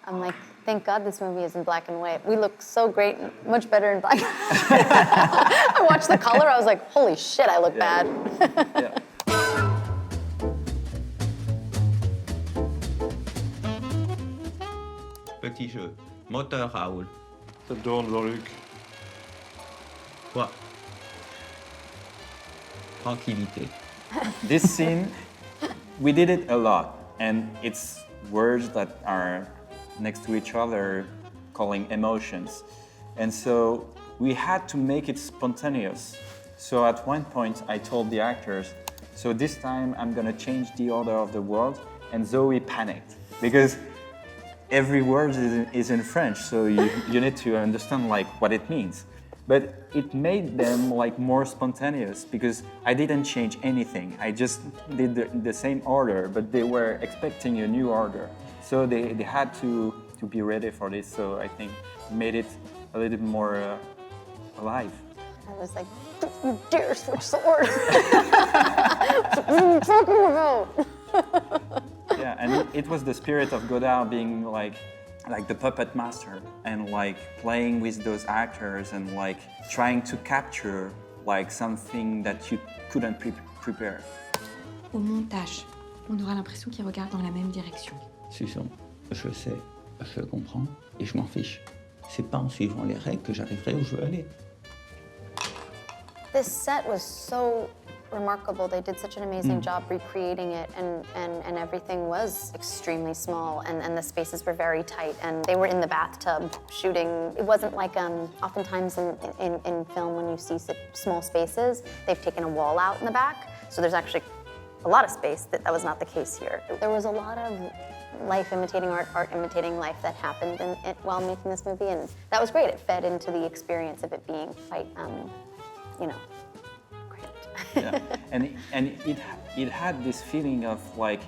I'm like, thank God this movie is in black and white. We look so great, much better in black. I watched the color, I was like, holy shit, I look bad. Yeah. Petit jeu. Moteur, Raoul. Ça tourne, Jean-Luc. Quoi? Tranquillité. This scene, we did it a lot, and it's words that are next to each other, calling emotions. And so we had to make it spontaneous. So at one point, I told the actors, so this time I'm gonna change the order of the world, and Zoe panicked because every word is in French, so you need to understand like what it means. But it made them like more spontaneous because I didn't change anything. I just did the same order, but they were expecting a new order. So they had to be ready for this. So I think it made it a little bit more alive. I was like, don't you dare switch the order. What are you talking about? Yeah, and it was the spirit of Godard being like the puppet master and like playing with those actors and like trying to capture like something that you couldn't prepare. Au montage, on aura l'impression qu'ils regardent dans la même direction. Susan, je sais, je comprends et je m'en fiche. C'est pas en suivant les règles que j'arriverai où je veux aller. This set was so remarkable. They did such an amazing job recreating it, and everything was extremely small, and the spaces were very tight, and they were in the bathtub shooting. It wasn't like oftentimes in film when you see small spaces, they've taken a wall out in the back, so there's actually a lot of space. That was not the case here. There was a lot of life imitating art, art imitating life that happened while making this movie, and that was great. It fed into the experience of it being quite, you know, Yeah. And it had this feeling of like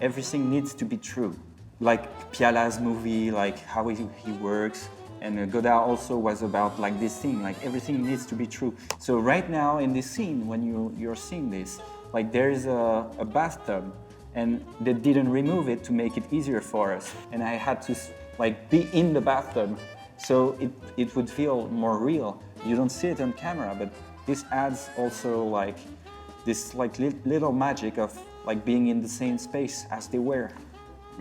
everything needs to be true, like Piala's movie, like how he works, and Godard also was about like this thing, like everything needs to be true. So right now in this scene, when you're seeing this, like there is a bathtub, and they didn't remove it to make it easier for us, and I had to like be in the bathtub, so it would feel more real. You don't see it on camera, but this adds also like this like little magic of like being in the same space as they were.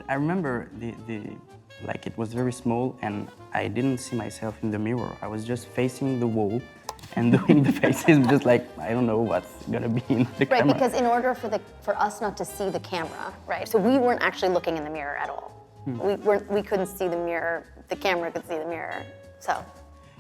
I remember like it was very small and I didn't see myself in the mirror. I was just facing the wall and doing the faces just like, I don't know what's gonna be in the camera. Right, because in order for us not to see the camera, right, so we weren't actually looking in the mirror at all. We couldn't see the mirror, the camera could see the mirror, so.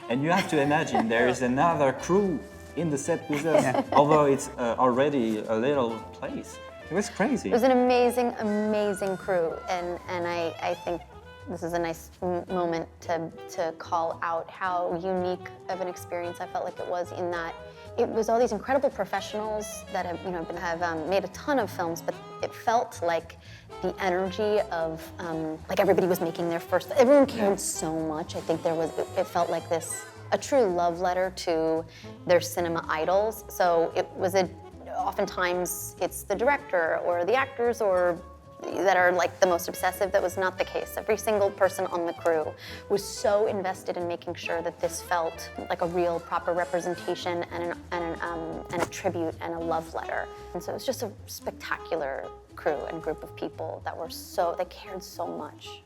And you have to imagine there is another crew in the set with us, although it's already a little place. It was crazy. It was an amazing, amazing crew, and I think this is a nice moment to call out how unique of an experience I felt like it was, in that it was all these incredible professionals that have made a ton of films, but it felt like the energy of like everybody was making their first. Everyone cared so much. I think it felt like a true love letter to their cinema idols. So it was oftentimes it's the director or the actors or that are like the most obsessive. That was not the case. Every single person on the crew was so invested in making sure that this felt like a real, proper representation and a tribute and a love letter. And so it was just a spectacular crew and group of people that cared so much.